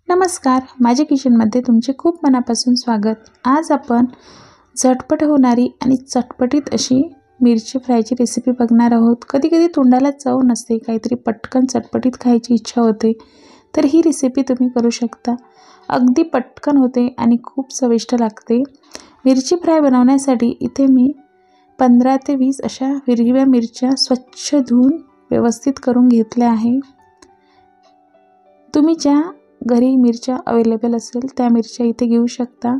नमस्कार, माझ्या किचनमध्ये तुमचे खूप मनापासून स्वागत। आज आपण झटपट होणारी आणि चटपटीत अशी मिरची फ्रायची रेसिपी बघणार आहोत। कधी कधी तोंडाला चव नसते, काहीतरी पटकन चटपटीत खायची इच्छा होते, तर ही रेसिपी तुम्ही करू शकता। अगदी पटकन होते आणि खूप चविष्ट लागते। मिरची फ्राय बनवण्यासाठी इथे मी 15 ते 20 अशा हिरव्या मिरच्या स्वच्छ धुवून व्यवस्थित करून घेतल्या आहे। तुम्ही ज्या घरी मिरच्या अवेलेबल असेल त्या मिरच्या इथे घेऊ शकता।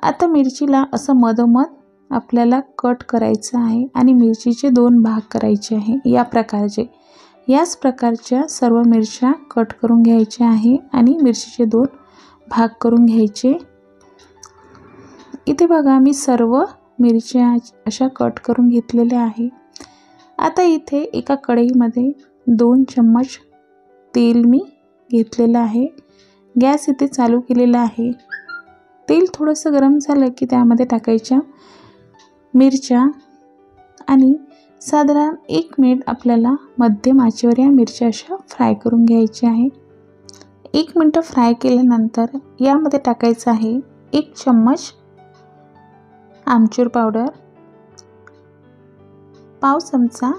आता मिरचीला असं मधोमध आपल्याला कट करायचं आहे आणि मिरचीचे 2 भाग करायचे आहे। याच प्रकारच्या सर्व मिरच्या कट करून घ्यायच्या आहे आणि मिरचीचे 2 भाग करून घ्यायचे। इथे बघा मी सर्व मिरच्या अशा कट करून घेतलेल्या आहे। आता इथे एका कढईमध्ये 2 चम्मच तेल मी घेतलेलं आहे। गॅस इथे चालू केलेला आहे। तेल थोडंसं गरम झालं की त्यामध्ये टाकायच्या मिरच्या आणि साधारण 1 मिनिट आपल्याला मध्यम आचेवर या मिरच्या अशा फ्राय करून घ्यायच्या आहे। 1 मिनिट फ्राय केल्यानंतर यामध्ये टाकायचं आहे 1 चम्मच आमचूर पावडर, पाव चमचा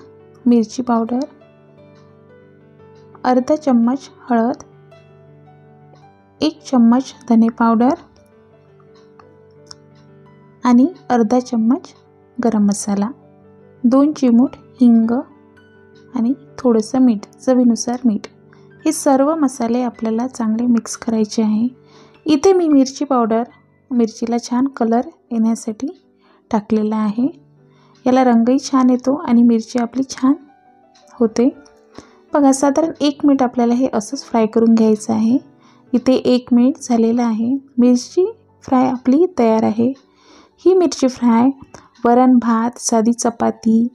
मिरची पावडर, अर्धा चम्मच हळद, 1 चम्मच धने पावडर आणि अर्धा चम्मच गरम मसाला, 2 चिमूट हिंग आणि थोडंसं मीठ, चवीनुसार मीठ। हे सर्व मसाले आपल्याला चांगले मिक्स करायचे आहे। इथे मी मिरची पावडर मिरचीला छान कलर येण्यासाठी टाकलेला आहे। याला रंगही छान येतो आणि मिरची आपली छान होते। बघा साधारण 1 मिनिट आपल्याला हे असंच फ्राय करून घ्यायचं आहे। इथे 1 मिनिट झालेला आहे। मिरची फ्राय आपली तयार आहे। ही मिरची फ्राय वरण भात, साधी चपाती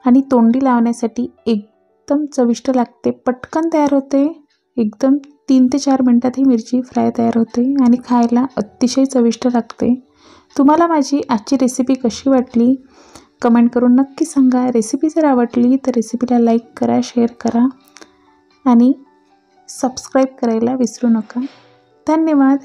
आणि तोंडी लावण्यासाठी एकदम चविष्ट लागते। पटकन तयार होते, एकदम 3 ते 4 मिनिटात ही मिरची फ्राय तयार होते आणि खायला अतिशय चविष्ट लागते। तुम्हाला माझी आजची रेसिपी कशी वाटली कमेंट करून नक्की सांगा। रेसिपी जर आवडली तर रेसिपीला लाईक करा, शेअर करा आणि सबस्क्राईब करायला विसरू नका। धन्यवाद।